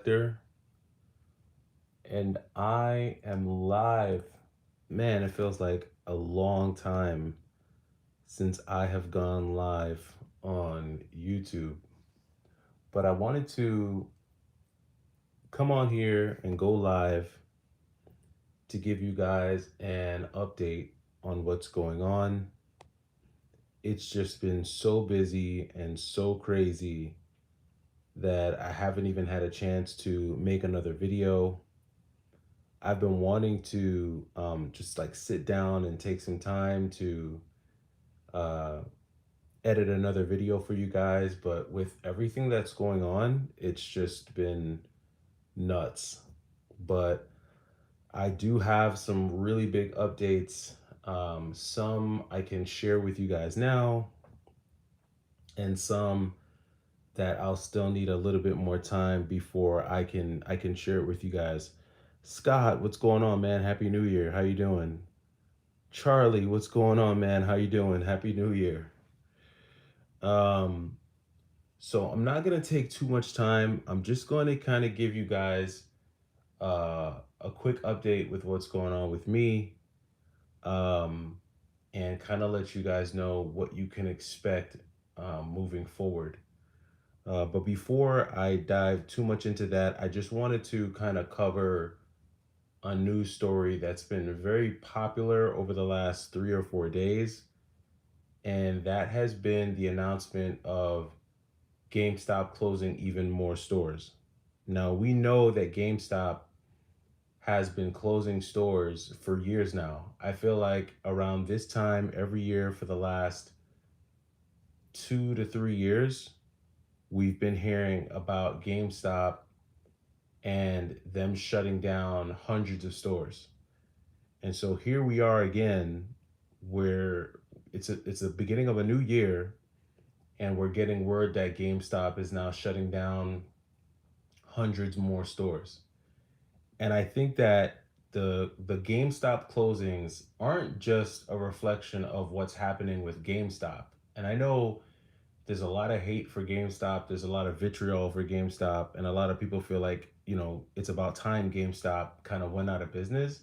Collector, and I am live. Man, it feels like a long time since I have gone live on YouTube. But I wanted to come on here and go live to give you guys an update on what's going on. It's just been so busy and so crazy that I haven't even had a chance to make another video. I've been wanting to just like sit down and take some time to uh, edit another video for you guys, but with everything that's going on, it's just been nuts. But I do have some really big updates. Some I can share with you guys now, and some that I'll still need a little bit more time before I can share it with you guys. Scott, what's going on, man? Happy New Year. How you doing? Charlie, what's going on, man? How you doing? Happy New Year. Um, so I'm not gonna take too much time. I'm just going to kind of give you guys a quick update with what's going on with me, um, and kind of let you guys know what you can expect moving forward. But before I dive too much into that, I just wanted to kind of cover a news story that's been very popular over the last 3 or 4 days, and that has been the announcement of GameStop closing even more stores. Now, we know that GameStop has been closing stores for years now. I feel like around this time every year for the last 2 to 3 years, we've been hearing about GameStop and them shutting down hundreds of stores. And so here we are again, where it's the beginning of a new year, and we're getting word that GameStop is now shutting down hundreds more stores. And I think that the GameStop closings aren't just a reflection of what's happening with GameStop. And I know there's a lot of hate for GameStop, there's a lot of vitriol for GameStop, and a lot of people feel like, it's about time GameStop kind of went out of business.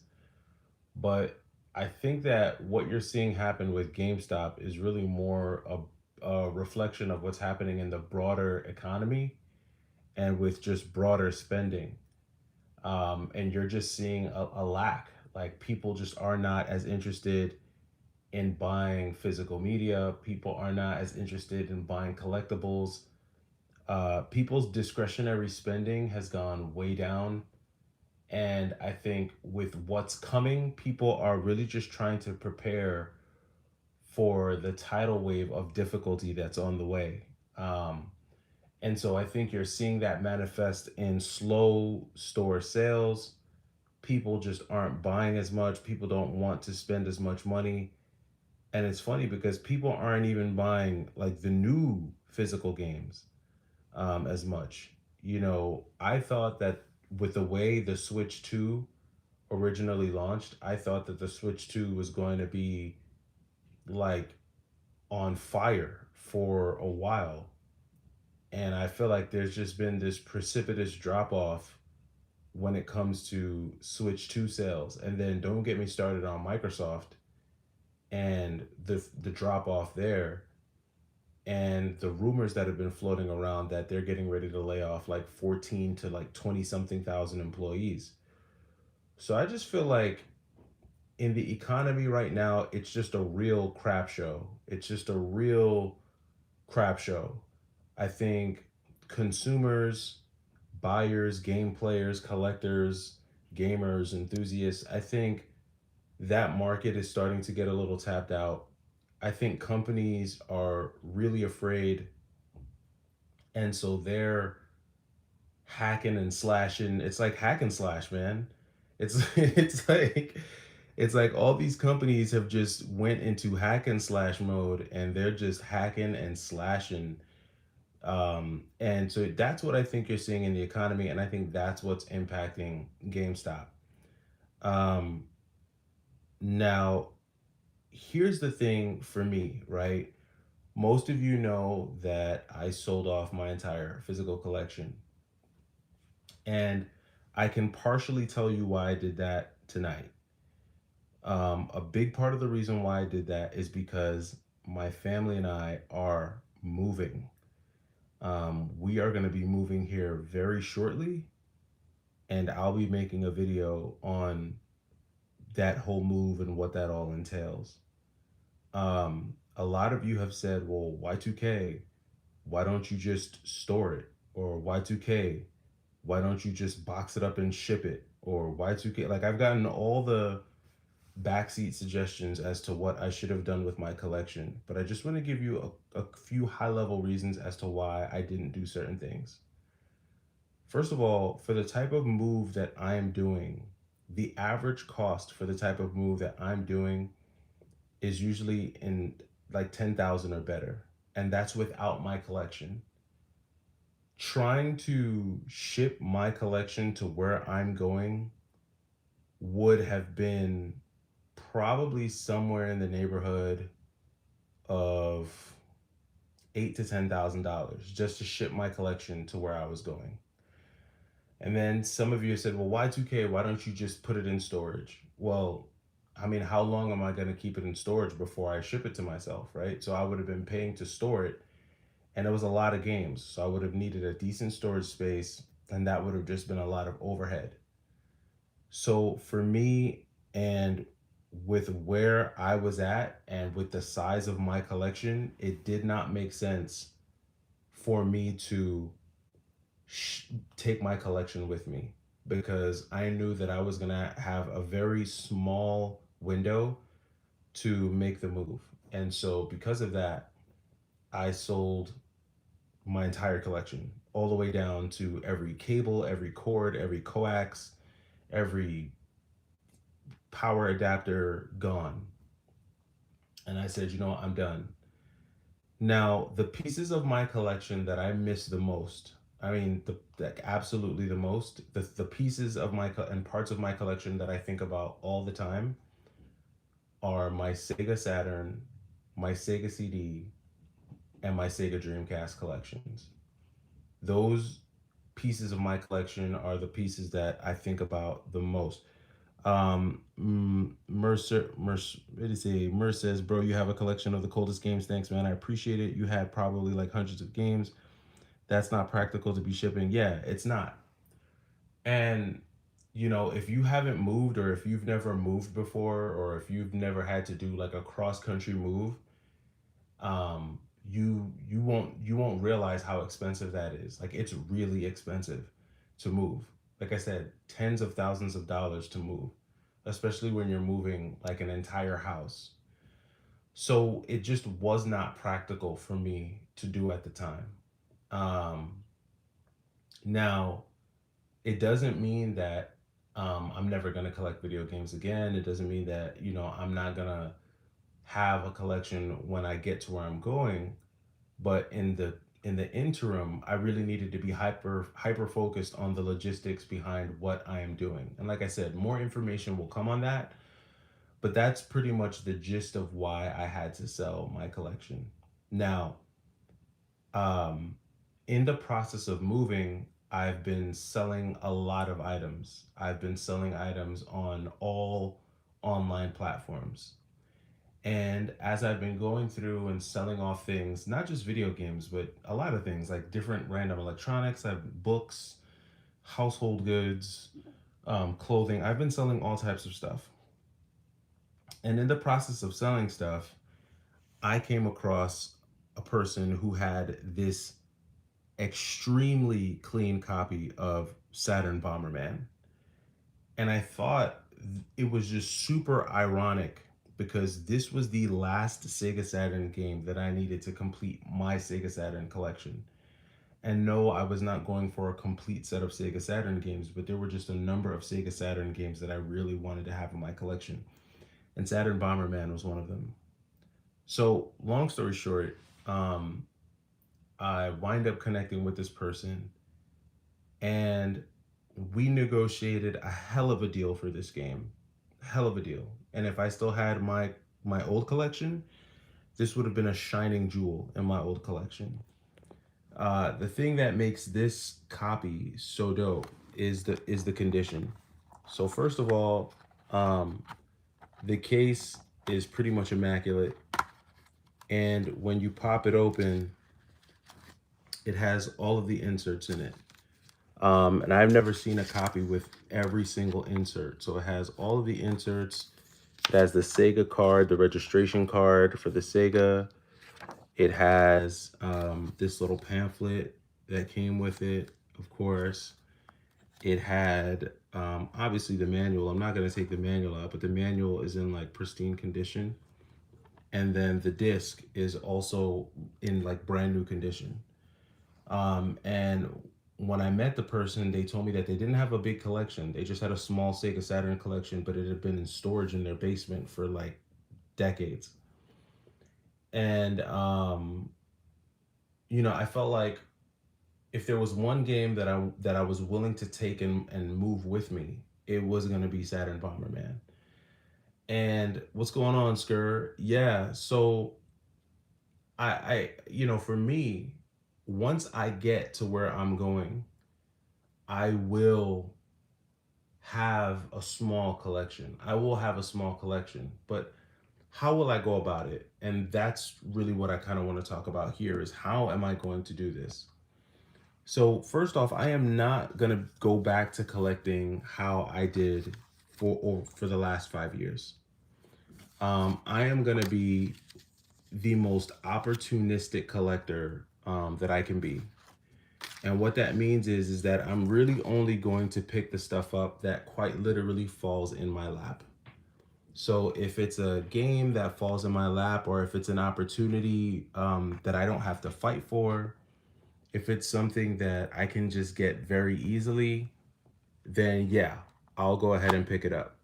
But I think that what you're seeing happen with GameStop is really more a reflection of what's happening in the broader economy and with just broader spending. And you're just seeing a lack. Like, people just are not as interested in buying physical media. People are not as interested in buying collectibles. People's discretionary spending has gone way down. And I think with what's coming, people are really just trying to prepare for the tidal wave of difficulty that's on the way. Um, and so I think you're seeing that manifest in slow store sales. People just aren't buying as much. People don't want to spend as much money. And it's funny because people aren't even buying like the new physical games as much. I thought that with the way the Switch 2 originally launched, I thought that the Switch 2 was going to be like on fire for a while. And I feel like there's just been this precipitous drop off when it comes to Switch 2 sales. And then don't get me started on Microsoft and the drop off there, and the rumors that have been floating around that they're getting ready to lay off like 14 to like 20 something thousand employees. So I just feel like in the economy right now, it's just a real crap show. It's just a real crap show. I think consumers, buyers, game players, collectors, gamers, enthusiasts, I think that market is starting to get a little tapped out. I think companies are really afraid, and so they're hacking and slashing. It's like hack and slash, man. It's it's like all these companies have just went into hack and slash mode, and they're just hacking and slashing. And so that's what I think you're seeing in the economy, and I think that's what's impacting GameStop. Um, Now, here's the thing for me, right? Most of you know that I sold off my entire physical collection. And I can partially tell you why I did that tonight. A big part of the reason why I did that is because my family and I are moving. We are going to be moving here very shortly, and I'll be making a video on that whole move and what that all entails. A lot of you have said, well, Y2K, why don't you just store it? Or Y2K, why don't you just box it up and ship it? Or Y2K, like I've gotten all the backseat suggestions as to what I should have done with my collection, but I just want to give you a few high level reasons as to why I didn't do certain things. First of all, for the type of move that I am doing, the average cost for the type of move that I'm doing is usually in like 10,000 or better, and that's without my collection. Trying to ship my collection to where I'm going would have been probably somewhere in the neighborhood of $8,000 to $10,000 just to ship my collection to where I was going. And then some of you said, well, Y2K, why don't you just put it in storage? Well, I mean, how long am I going to keep it in storage before I ship it to myself, right? So I would have been paying to store it, and it was a lot of games. So I would have needed a decent storage space, and that would have just been a lot of overhead. So for me, and with where I was at and with the size of my collection, it did not make sense for me to take my collection with me, because I knew that I was going to have a very small window to make the move. And so because of that, I sold my entire collection all the way down to every cable, every cord, every coax, every power adapter gone. And I said, you know, I'm done. Now, the pieces of my collection that I miss the most, I mean, like absolutely the most, the pieces of and parts of my collection that I think about all the time are my Sega Saturn, my Sega CD, and my Sega Dreamcast collections. Those pieces of my collection are the pieces that I think about the most. What did he say? Merce says, bro, you have a collection of the coldest games. Thanks, man. I appreciate it. You had probably like hundreds of games. That's not practical to be shipping. Yeah, it's not. And, you know, if you haven't moved, or if you've never moved before, or if you've never had to do like a cross country move, um, you won't realize how expensive that is. Like it's really expensive to move. Like I said, tens of thousands of dollars to move, especially when you're moving like an entire house. So it just was not practical for me to do at the time. Um, Now, it doesn't mean that I'm never going to collect video games again. It doesn't mean that, you know, I'm not going to have a collection when I get to where I'm going. But in the interim, I really needed to be hyper focused on the logistics behind what I am doing. And like I said, more information will come on that, but that's pretty much the gist of why I had to sell my collection. Now, um, in the process of moving, I've been selling a lot of items. I've been selling items on all online platforms. And as I've been going through and selling off things, not just video games, but a lot of things like different random electronics, I've books, household goods, clothing. I've been selling all types of stuff. And in the process of selling stuff, I came across a person who had this extremely clean copy of Saturn Bomberman. And I thought it was just super ironic because this was the last Sega Saturn game that I needed to complete my Sega Saturn collection. And no, I was not going for a complete set of Sega Saturn games, but there were just a number of Sega Saturn games that I really wanted to have in my collection. And Saturn Bomberman was one of them. So, long story short, I wind up connecting with this person, and we negotiated a hell of a deal for this game. Hell of a deal. And if I still had my old collection, this would have been a shining jewel in my old collection. The thing that makes this copy so dope is the condition. So first of all, um, the case is pretty much immaculate, and when you pop it open, it has all of the inserts in it. And I've never seen a copy with every single insert. So it has all of the inserts. It has the Sega card, the registration card for the Sega. It has this little pamphlet that came with it, of course. It had obviously the manual. I'm not going to take the manual out, but the manual is in like pristine condition. And then the disc is also in like brand new condition. And when I met the person, they told me that they didn't have a big collection. They just had a small Sega Saturn collection, but it had been in storage in their basement for like decades. And I felt like if there was one game that I was willing to take and move with me, it was gonna be Saturn Bomberman. And what's going on, Skur? Yeah, so for me, once I get to where I'm going, I will have a small collection. I will have a small collection, but how will I go about it? And that's really what I kind of want to talk about here is how am I going to do this? So first off, I am not going to go back to collecting how I did for the last 5 years. I am going to be the most opportunistic collector that I can be. And what that means is that I'm really only going to pick the stuff up that quite literally falls in my lap. So if it's a game that falls in my lap, or if it's an opportunity that I don't have to fight for, if it's something that I can just get very easily, then yeah, I'll go ahead and pick it up.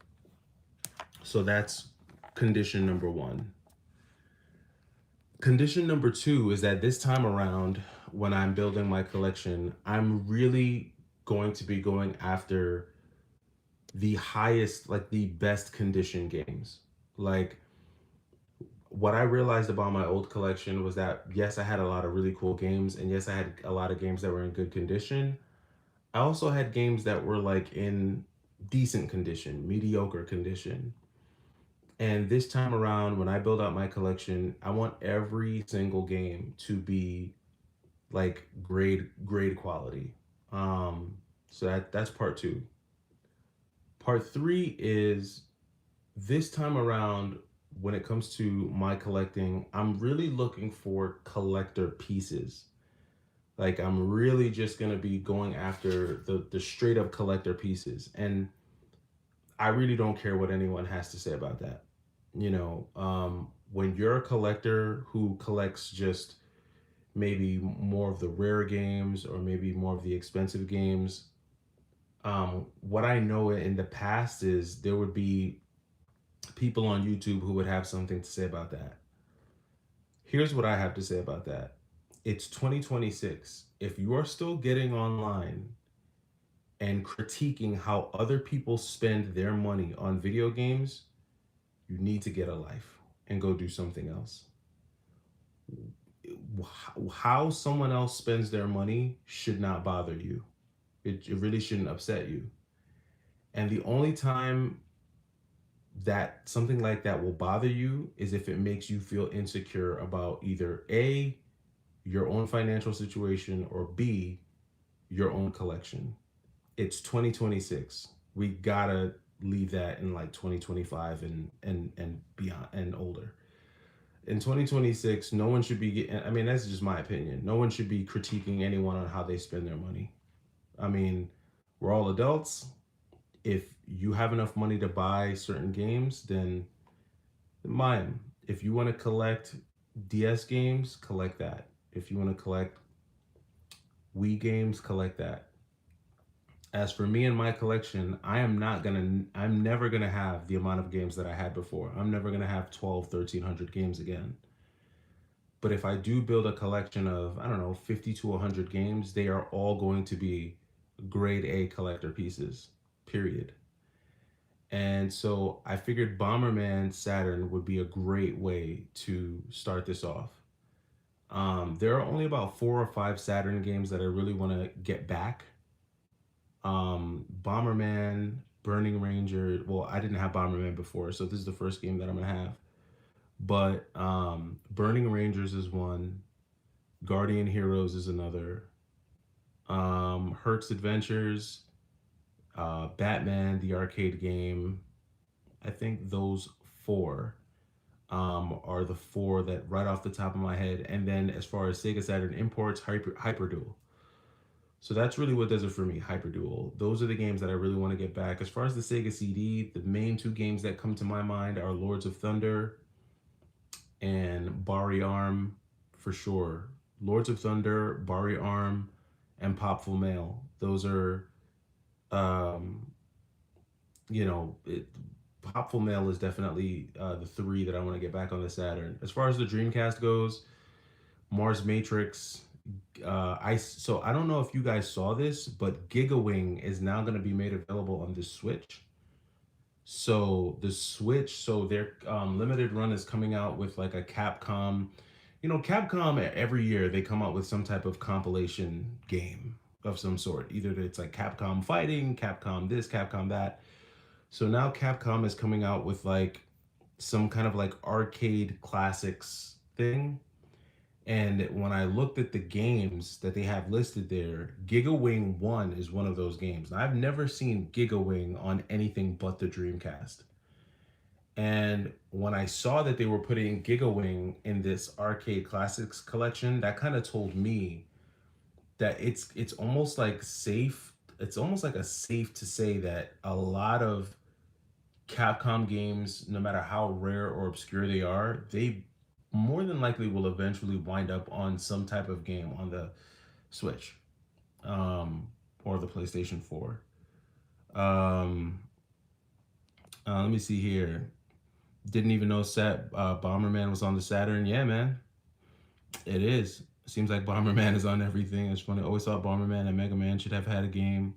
So that's condition number one. Condition number two is that this time around, when I'm building my collection, I'm really going to be going after the highest, like the best condition games. Like, what I realized about my old collection was that yes, I had a lot of really cool games, and yes, I had a lot of games that were in good condition. I also had games that were like in decent condition, mediocre condition. And this time around, when I build out my collection, I want every single game to be like grade quality. So that's part two. Part three is this time around, when it comes to my collecting, I'm really looking for collector pieces. Like I'm really just gonna be going after the straight up collector pieces, and I really don't care what anyone has to say about that. When you're a collector who collects just maybe more of the rare games or maybe more of the expensive games, what I know in the past is there would be people on YouTube who would have something to say about that. Here's what I have to say about that. It's 2026. If you are still getting online and critiquing how other people spend their money on video games, you need to get a life and go do something else. How someone else spends their money should not bother you. It really shouldn't upset you. And the only time that something like that will bother you is if it makes you feel insecure about either A, your own financial situation, or B, your own collection. It's 2026. We gotta leave that in like 2025 and beyond and older. In 2026, no one should be getting, I mean, that's just my opinion. No one should be critiquing anyone on how they spend their money. I mean, we're all adults. If you have enough money to buy certain games, then buy them. If you want to collect DS games, collect that. If you want to collect Wii games, collect that. As for me and my collection, I'm never gonna have the amount of games that I had before. I'm never gonna have 12, 1,300 games again. But if I do build a collection of, I don't know, 50 to 100 games, they are all going to be grade A collector pieces, period. And so I figured Bomberman Saturn would be a great way to start this off. There are only about 4 or 5 Saturn games that I really want to get back. Bomberman, Burning Ranger. Well, I didn't have Bomberman before, so this is the first game that I'm gonna have. But Burning Rangers is one. Guardian Heroes is another. Hertz Adventures, Batman, the arcade game. I think those four are the four that right off the top of my head. And then as far as Sega Saturn imports, Hyperduel. So that's really what does it for me, Hyperduel. Those are the games that I really want to get back. As far as the Sega CD, the main two games that come to my mind are Lords of Thunder and Bari Arm for sure. Lords of Thunder, Bari Arm, and Popful Mail. Those are, um, you know, Popful Mail is definitely the three that I want to get back on the Saturn. As far as the Dreamcast goes, Mars Matrix. I don't know if you guys saw this, but Gigawing is now going to be made available on the Switch. So the Switch, so their limited run is coming out with like a Capcom. You know, Capcom every year they come out with some type of compilation game of some sort. Either it's like Capcom Fighting, Capcom this, Capcom that. So now Capcom is coming out with like some kind of like arcade classics thing. And when I looked at the games that they have listed there, Gigawing 1 is one of those games. Now, I've never seen Gigawing on anything but the Dreamcast. And when I saw that they were putting Gigawing in this arcade classics collection, that kind of told me that it's almost like safe. It's almost like a safe to say that a lot of Capcom games, no matter how rare or obscure they are, they more than likely will eventually wind up on some type of game on the Switch, um, or the PlayStation 4. Um, Let me see here. Didn't even know Bomberman was on the Saturn. Yeah, man, it is. Seems like Bomberman is on everything. It's funny. I always thought Bomberman and Mega Man should have had a game.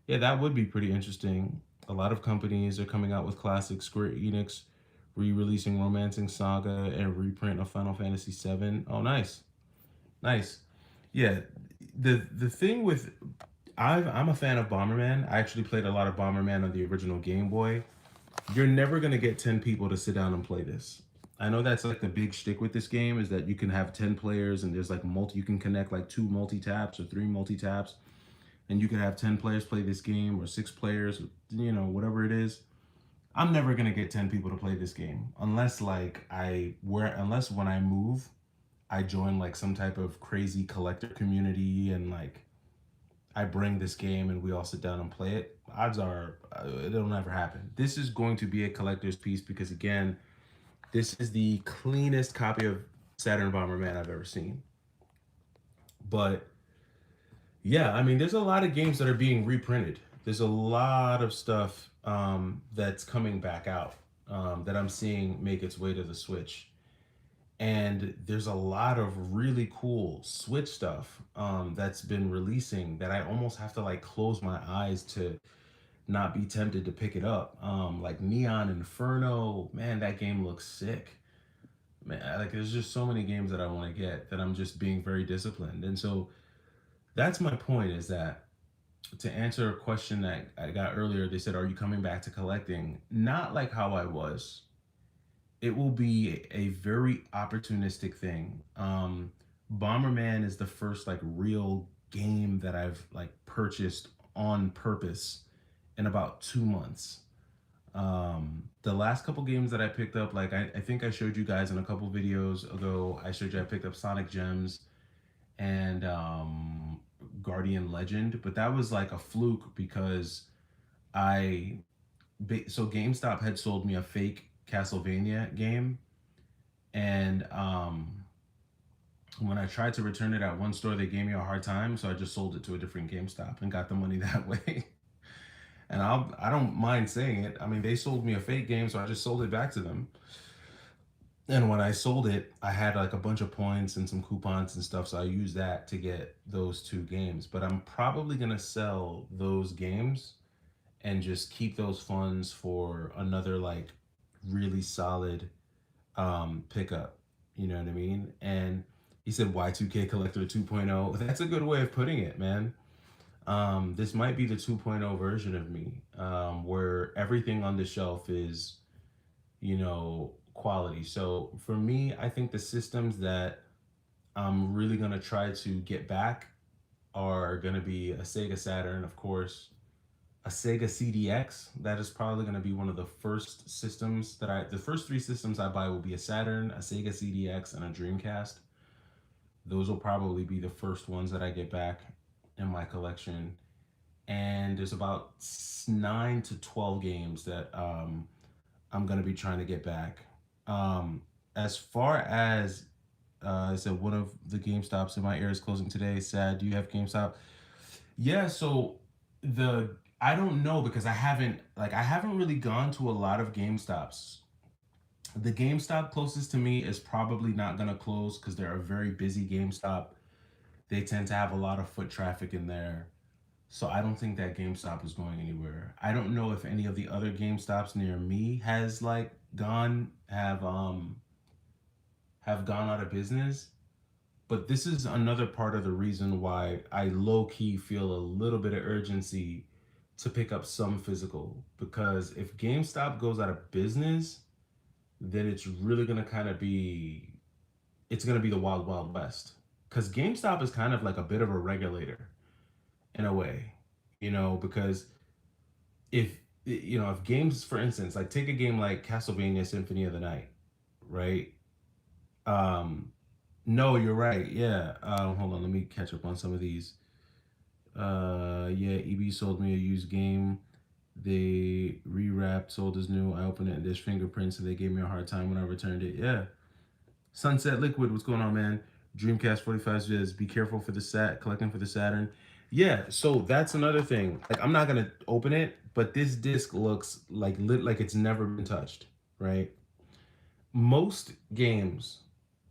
Yeah, that would be pretty interesting. A lot of companies are coming out with classics. Square Enix re-releasing Romancing Saga and reprint of Final Fantasy VII. Oh, nice, nice. Yeah, the thing with I'm a fan of Bomberman. I actually played a lot of Bomberman on the original Game Boy. You're never gonna get 10 people to sit down and play this. I know that's like the big shtick with this game is that you can have 10 players and there's like multi. You can connect like two multi taps or three multi taps, and you can have 10 players play this game or 6 players. You know, whatever it is. I'm never gonna get 10 people to play this game unless like unless when I move, I join like some type of crazy collector community and like I bring this game and we all sit down and play it. Odds are it'll never happen. This is going to be a collector's piece because again, this is the cleanest copy of Saturn Bomberman I've ever seen. But yeah, I mean, there's a lot of games that are being reprinted. There's a lot of stuff that's coming back out that I'm seeing make its way to the Switch. And there's a lot of really cool Switch stuff that's been releasing that I almost have to like close my eyes to not be tempted to pick it up. Like Neon Inferno, man, that game looks sick. Man, like there's just so many games that I want to get that I'm just being very disciplined. And so that's my point is that to answer a question that I got earlier, they said, "Are you coming back to collecting?" Not like how I was. It will be a very opportunistic thing. Bomberman is the first like real game that I've like purchased on purpose in about 2 months. The last couple games that I picked up, like I think I showed you guys in a couple videos ago, I showed you I picked up Sonic Gems and Guardian Legend, but that was like a fluke because I so GameStop had sold me a fake Castlevania game, and when I tried to return it at one store, they gave me a hard time, so I just sold it to a different GameStop and got the money that way. And I don't mind saying it. I mean, they sold me a fake game, so I just sold it back to them. And when I sold it, I had like a bunch of points and some coupons and stuff, so I used that to get those two games. But I'm probably gonna sell those games and just keep those funds for another like really solid pickup. You know what I mean? And he said Y2K Collector 2.0. That's a good way of putting it, man. This might be the 2.0 version of me, where everything on the shelf is, quality. So for me, I think the systems that I'm really gonna try to get back are gonna be a Sega Saturn, of course, a Sega CDX. That is probably gonna be one of the first systems the first three systems I buy will be a Saturn, a Sega CDX, and a Dreamcast. Those will probably be the first ones that I get back in my collection. And there's about 9 to 12 games that I'm gonna be trying to get back. Um, as far as I said, one of the GameStops in my area is closing today. Sad. Do you have GameStop? Yeah. So the I don't know because I haven't really gone to a lot of GameStops. The GameStop closest to me is probably not gonna close because they're a very busy GameStop. They tend to have a lot of foot traffic in there. So I don't think that GameStop is going anywhere. I don't know if any of the other GameStops near me has like gone have gone out of business. But this is another part of the reason why I low key feel a little bit of urgency to pick up some physical. Because if GameStop goes out of business, then it's really gonna kind of be it's gonna be the wild wild west. Because GameStop is kind of like a bit of a regulator in a way, because if games, for instance, like take a game like Castlevania Symphony of the Night, right? Um, no, you're right. Yeah. Hold on, let me catch up on some of these. Yeah, EB sold me a used game. They rewrapped, sold as new. I opened it and there's fingerprints, and they gave me a hard time when I returned it. Yeah. Sunset Liquid, what's going on, man? Dreamcast 45 says, be careful for the collecting for the Saturn. Yeah, so that's another thing. Like, I'm not gonna open it, but this disc looks like lit, like it's never been touched, right? Most games,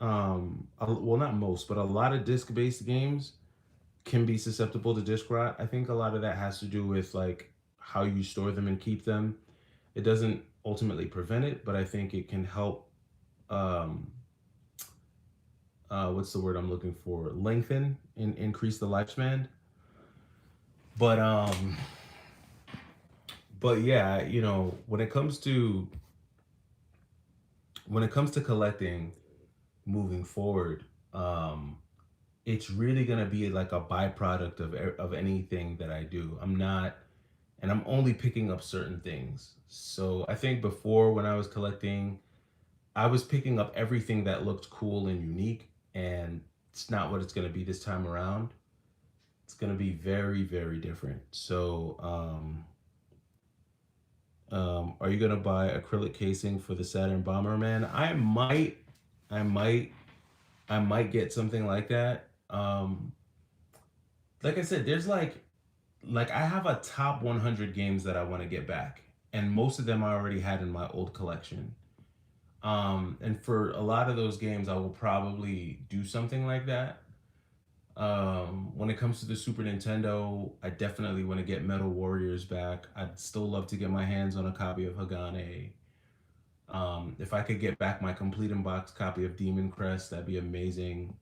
well, not most, but a lot of disc-based games can be susceptible to disc rot. I think a lot of that has to do with like how you store them and keep them. It doesn't ultimately prevent it, but I think it can help um, what's the word I'm looking for? Lengthen and increase the lifespan. But yeah, when it comes to collecting moving forward, it's really gonna be like a byproduct of anything that I do. And I'm only picking up certain things. So I think before when I was collecting, I was picking up everything that looked cool and unique, and it's not what it's gonna be this time around. It's gonna be very, very different. So, are you gonna buy acrylic casing for the Saturn Bomberman? I might, I might get something like that. Like I said, there's like I have a top 100 games that I want to get back, and most of them I already had in my old collection. And for a lot of those games, I will probably do something like that. When it comes to the Super Nintendo, I definitely want to get Metal Warriors back. I'd still love to get my hands on a copy of Hagane. If I could get back my complete in box copy of Demon Crest, that'd be amazing.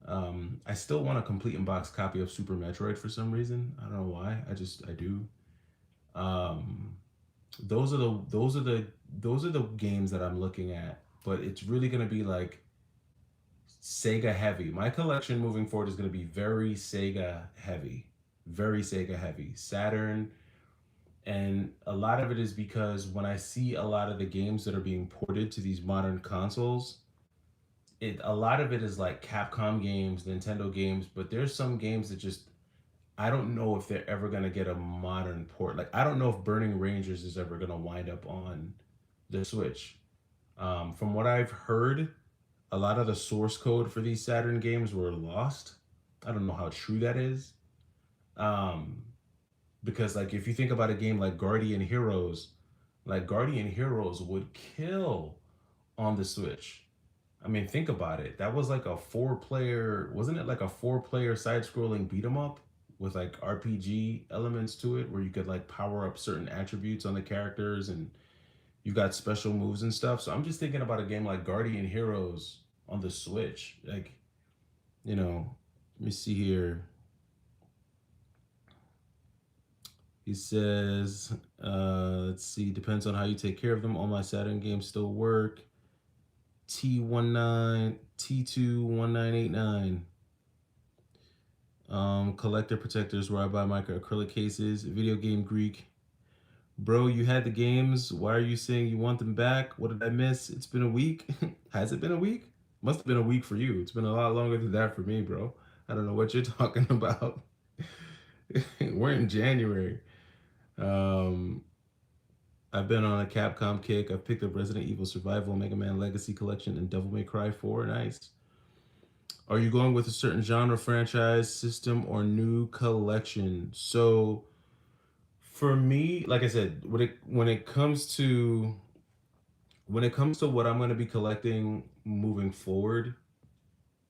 I still want a complete in box copy of Super Metroid for some reason. I don't know why. I do. Um, those are the games that I'm looking at. But it's really gonna be like Sega heavy. My collection moving forward is going to be very Sega heavy. Very Sega heavy. Saturn. And a lot of it is because when I see a lot of the games that are being ported to these modern consoles, a lot of it is like Capcom games, Nintendo games, but there's some games that just I don't know if they're ever gonna get a modern port. Like I don't know if Burning Rangers is ever gonna wind up on the Switch. From what I've heard, a lot of the source code for these Saturn games were lost. I don't know how true that is. Um, because like if you think about a game like Guardian Heroes would kill on the Switch. I mean, think about it. That was like a wasn't it like a four-player side-scrolling beat 'em up with like RPG elements to it where you could like power up certain attributes on the characters and you got special moves and stuff. So I'm just thinking about a game like Guardian Heroes on the Switch. Like, let me see here. He says, let's see, depends on how you take care of them. All my Saturn games still work. T19, T21989. Collector protectors where I buy my acrylic cases. Video game Greek. Bro, you had the games. Why are you saying you want them back? What did I miss? It's been a week. Has it been a week? Must have been a week for you. It's been a lot longer than that for me, bro. I don't know what you're talking about. We're in January. Um, I've been on a Capcom kick. I've picked up Resident Evil Survival, Mega Man Legacy Collection, and Devil May Cry 4. Nice. Are you going with a certain genre, franchise, system, or new collection? So for me, like I said, when it comes to what I'm going to be collecting moving forward,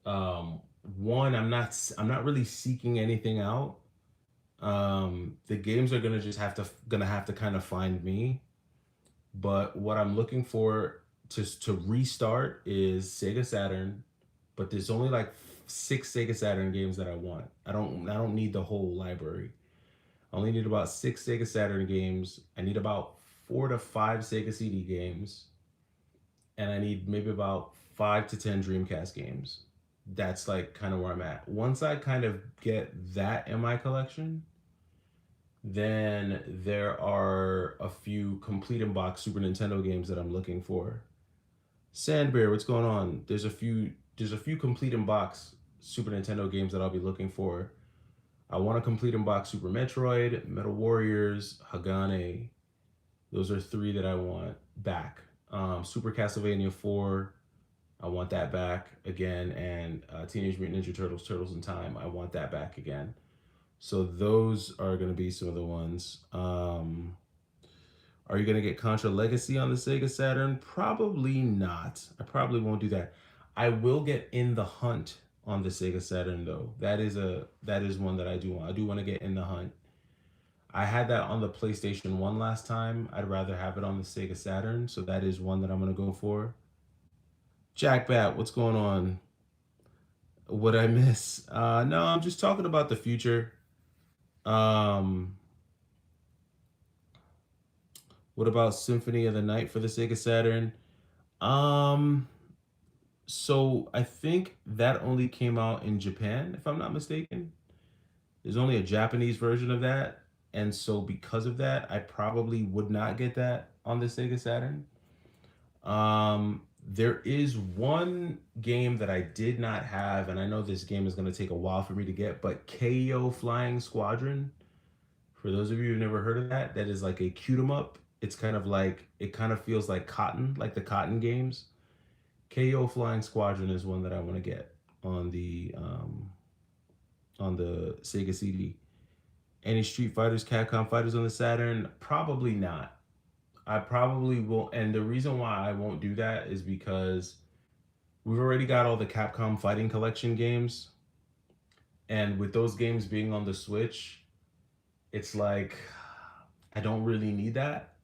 um, one, I'm not really seeking anything out. The games are gonna have to kind of find me. But what I'm looking for to restart is Sega Saturn, but there's only like six Sega Saturn games that I want. I don't need the whole library. I only need about six Sega Saturn games. I need about four to five Sega CD games, and I need maybe about 5 to 10 Dreamcast games. That's like kind of where I'm at. Once I kind of get that in my collection, then there are a few complete in box Super Nintendo games that I'm looking for. Sandbear, what's going on? There's a few complete in box Super Nintendo games that I'll be looking for. I want a complete in box Super Metroid, Metal Warriors, Hagane. Those are three that I want back. Super Castlevania 4, I want that back again, and Teenage Mutant Ninja Turtles, Turtles in Time, I want that back again. So those are going to be some of the ones. Are you going to get Contra Legacy on the Sega Saturn? Probably not. I probably won't do that. I will get In the Hunt on the Sega Saturn though. That is one that I do want. I do want to get In the Hunt. I had that on the PlayStation 1 last time. I'd rather have it on the Sega Saturn, so that is one that I'm going to go for. Jack Bat, what's going on? What I miss? No, I'm just talking about the future. Um, what about Symphony of the Night for the Sega Saturn? Um, so I think that only came out in Japan, if I'm not mistaken. There's only a Japanese version of that, and so because of that, I probably would not get that on the Sega Saturn. There is one game that I did not have, and I know this game is going to take a while for me to get, but KO Flying Squadron. For those of you who've never heard of that, that is like a cute 'em up. It's kind of like it kind of feels like Cotton, like the Cotton games. KO Flying Squadron is one that I want to get on the Sega CD. Any Street Fighters, Capcom Fighters on the Saturn? Probably not. I probably will, and the reason why I won't do that is because we've already got all the Capcom Fighting Collection games, and with those games being on the Switch, it's like I don't really need that.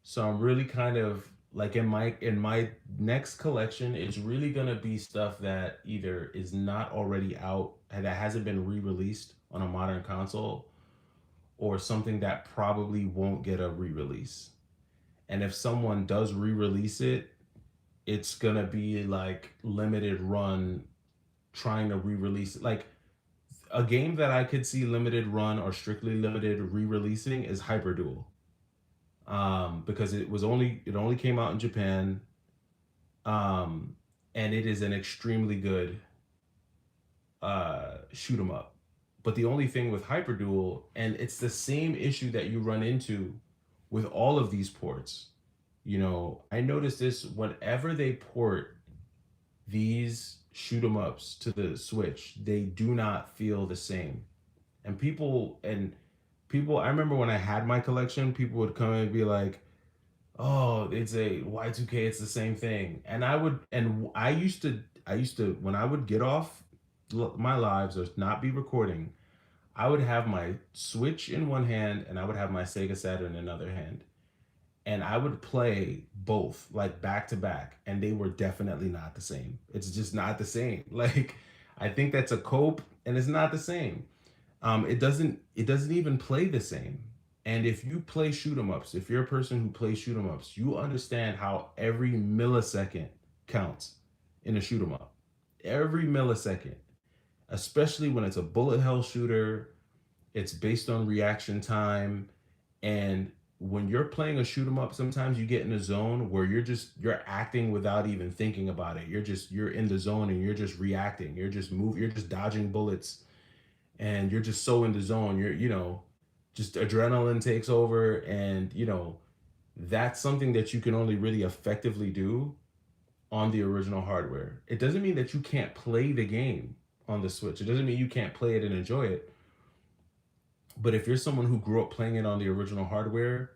So I'm really kind of like in my next collection, it's really gonna be stuff that either is not already out and that hasn't been re-released on a modern console, or something that probably won't get a re-release. And if someone does re-release it, it's gonna be like limited run trying to re-release it. Like a game that I could see limited run or strictly limited re-releasing is Hyperduel. Because it only came out in Japan, um, and it is an extremely good shoot 'em up. But the only thing with Hyperduel, and it's the same issue that you run into with all of these ports. I noticed this whenever they port these shoot 'em ups to the Switch, they do not feel the same. And people, I remember when I had my collection, people would come and be like, "Oh, it's a Y2K, it's the same thing." And I used to when I would get off my lives or not be recording, I would have my Switch in one hand and I would have my Sega Saturn in another hand. And I would play both like back to back, and they were definitely not the same. It's just not the same. Like I think that's a cope, and it's not the same. It doesn't even play the same. And if you play shoot 'em ups, if you're a person who plays shoot 'em ups, you understand how every millisecond counts in a shoot 'em up. Every millisecond, especially when it's a bullet hell shooter, it's based on reaction time. And when you're playing a shoot 'em up, sometimes you get in a zone where you're acting without even thinking about it. You're in the zone and you're just reacting. You're just dodging bullets, and you're just so in the zone. Just adrenaline takes over, and that's something that you can only really effectively do on the original hardware. It doesn't mean that you can't play the game on the Switch. It doesn't mean you can't play it and enjoy it. But if you're someone who grew up playing it on the original hardware,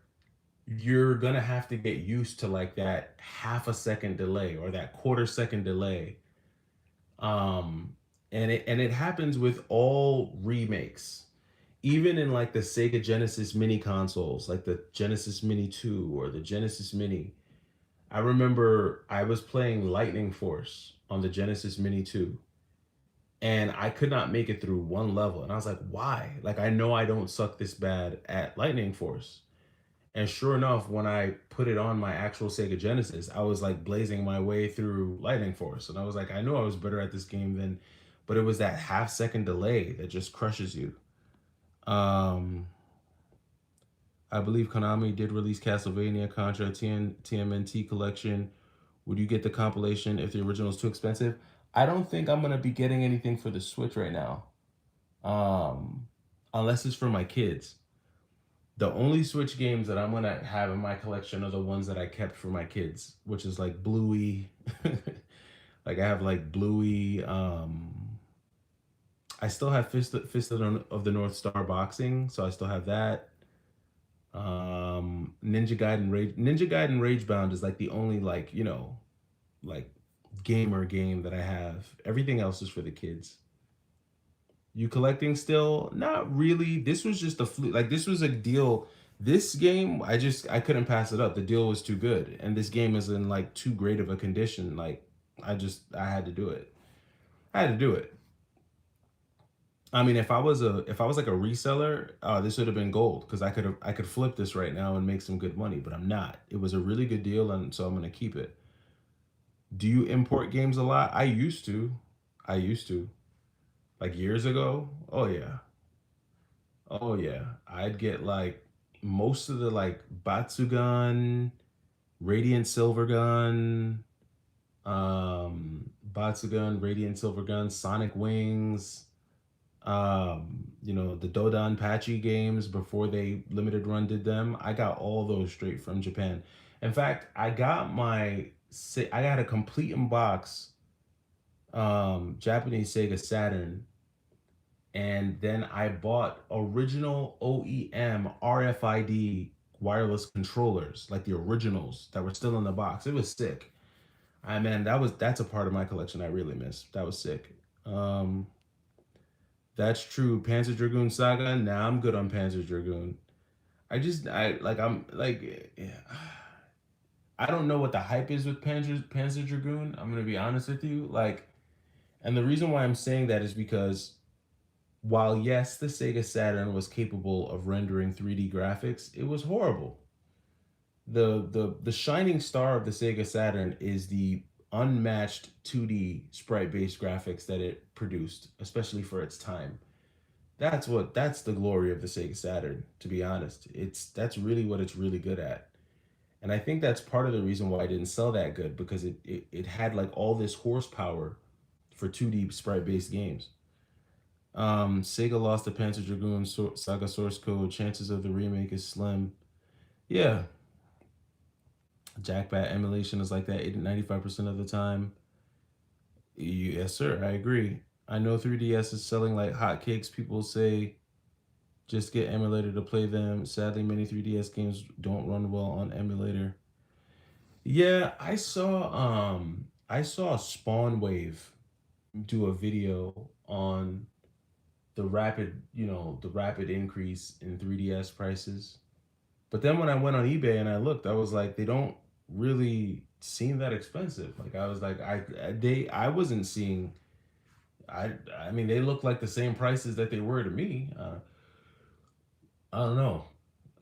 you're gonna have to get used to like that half a second delay or that quarter-second delay. Um, and it happens with all remakes, even in like the Sega Genesis mini consoles, like the Genesis Mini 2 or the Genesis Mini. I remember I was playing Lightning Force on the Genesis Mini 2, and I could not make it through one level. And I was like, why? Like, I know I don't suck this bad at Lightning Force. And sure enough, when I put it on my actual Sega Genesis, I was like blazing my way through Lightning Force. And I was like, I know I was better at this game than, but it was that half-second delay that just crushes you. Um, I believe Konami did release Castlevania Contra TMNT collection. Would you get the compilation if the original is too expensive? I don't think I'm gonna be getting anything for the Switch right now, um, unless it's for my kids. The only Switch games that I'm gonna have in my collection are the ones that I kept for my kids, which is like Bluey. Like I have like Bluey. I still have Fist of the North Star boxing, so I still have that. Ninja Gaiden Ragebound is like the only like like gamer game that I have. Everything else is for the kids. You collecting still? Not really. This was just a fluke. Like this was a deal. This game, I couldn't pass it up. The deal was too good, and this game is in like too great of a condition. Like I had to do it. I had to do it. I mean, if I was like a reseller, this would have been gold because I could flip this right now and make some good money. But I'm not. It was a really good deal, and so I'm gonna keep it. Do you import games a lot? I used to. I used to. Like years ago. Oh yeah. Oh yeah. I'd get like most of the like Batsugan, Radiant Silvergun, Batsugan, Radiant Silvergun, Sonic Wings, the Dodan Pachi games before they limited run did them. I got all those straight from Japan. In fact, I got a complete in box Japanese Sega Saturn, and then I bought original OEM RFID wireless controllers, like the originals that were still in the box. It was sick. I Man, that's a part of my collection I really miss. That was sick. Um, that's true. Panzer Dragoon Saga. Nah, I'm good on Panzer Dragoon. I like I'm like yeah. I don't know what the hype is with Panzer Dragoon. I'm gonna be honest with you. Like, and the reason why I'm saying that is because while yes, the Sega Saturn was capable of rendering 3D graphics, it was horrible. The shining star of the Sega Saturn is the unmatched 2D sprite-based graphics that it produced, especially for its time. That's the glory of the Sega Saturn, to be honest. That's really what it's really good at. And I think that's part of the reason why it didn't sell that good because it had like all this horsepower for 2D sprite-based games. Sega lost the Panzer Dragoon Saga source code. Chances of the remake is slim. Yeah, Jackbat emulation is like that 95% of the time. Yes, sir. I agree. I know 3DS is selling like hotcakes. People say just get emulator to play them. Sadly, many 3DS games don't run well on emulator. Yeah, I saw Spawn Wave do a video on the rapid increase in 3DS prices. But then when I went on eBay and I looked, I was like, they don't really seem that expensive. Like I was like, I wasn't seeing. I mean, they look like the same prices that they were to me. I don't know.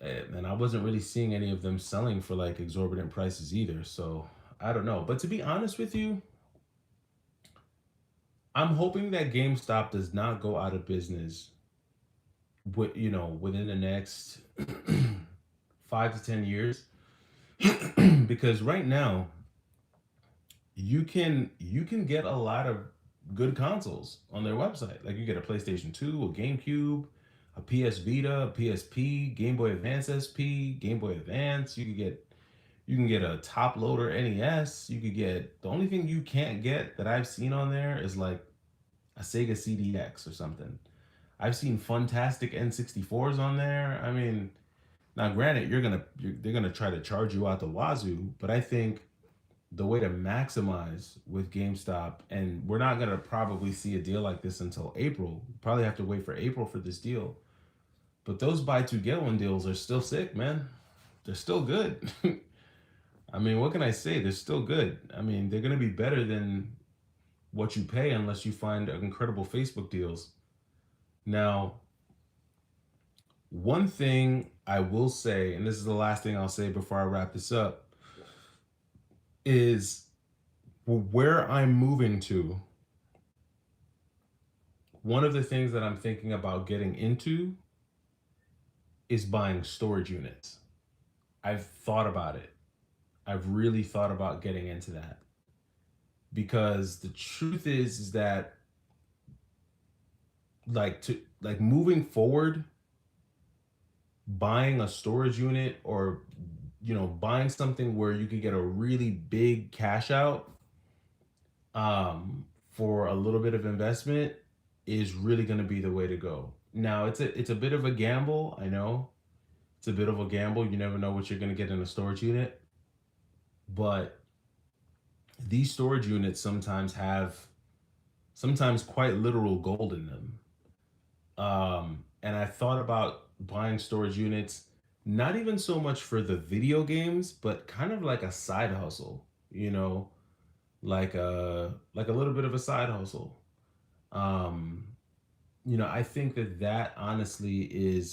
And I wasn't really seeing any of them selling for like exorbitant prices either. So I don't know. But to be honest with you, I'm hoping that GameStop does not go out of business with, within the next 5 to 10 years. Because right now you can get a lot of good consoles on their website. Like you get a PlayStation 2, a GameCube, a PS Vita, a PSP, Game Boy Advance SP, Game Boy Advance. You can get a top loader NES. You could get, the only thing you can't get that I've seen on there is like a Sega CDX or something. I've seen fantastic N64s on there. I mean, now granted, they're gonna try to charge you out the wazoo, but I think the way to maximize with GameStop, and we're not gonna probably see a deal like this until April. Probably have to wait for April for this deal. But those buy two get one deals are still sick, man. They're still good. I mean, what can I say? They're still good. I mean, they're gonna be better than what you pay unless you find incredible Facebook deals. Now, one thing I will say, and this is the last thing I'll say before I wrap this up, is where I'm moving to. One of the things that I'm thinking about getting into is buying storage units. I've thought about it. I've really thought about getting into that because the truth is that moving forward, buying a storage unit or buying something where you could get a really big cash out for a little bit of investment is really going to be the way to go. Now it's a bit of a gamble. I know it's a bit of a gamble. You never know what you're going to get in a storage unit, but these storage units sometimes have sometimes quite literal gold in them. And I thought about buying storage units, not even so much for the video games, but kind of like a side hustle, like a little bit of a side hustle. Um, I think that honestly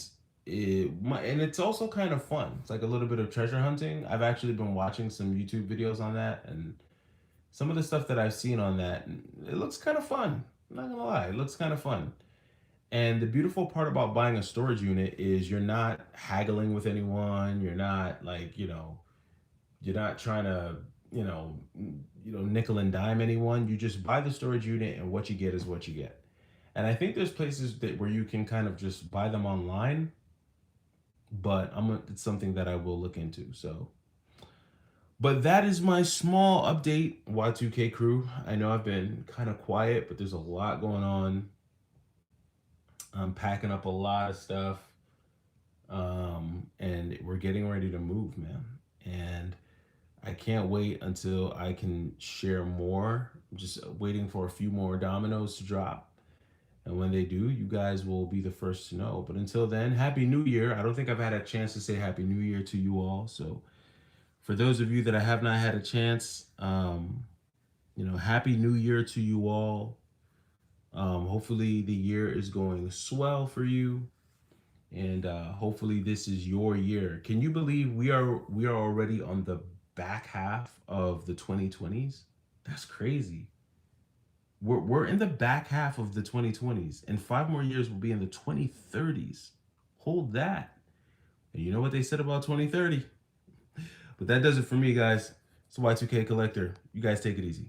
and it's also kind of fun. It's like a little bit of treasure hunting. I've actually been watching some YouTube videos on that, and some of the stuff that I've seen on that, it looks kind of fun. I'm not gonna lie, it looks kind of fun. And the beautiful part about buying a storage unit is you're not haggling with anyone. You're not like, you're not trying to, nickel and dime anyone. You just buy the storage unit and what you get is what you get. And I think there's places where you can kind of just buy them online, but it's something that I will look into. So, but that is my small update, Y2K crew. I know I've been kind of quiet, but there's a lot going on. I'm packing up a lot of stuff, and we're getting ready to move, man. And I can't wait until I can share more. I'm just waiting for a few more dominoes to drop. And when they do, you guys will be the first to know. But until then, Happy New Year. I don't think I've had a chance to say Happy New Year to you all. So for those of you that I have not had a chance, Happy New Year to you all. Hopefully the year is going swell for you. And hopefully this is your year. Can you believe we are already on the back half of the 2020s? That's crazy. We're in the back half of the 2020s. In 5 more years, we'll be in the 2030s. Hold that. And you know what they said about 2030? But that does it for me, guys. It's Y2K Collector. You guys take it easy.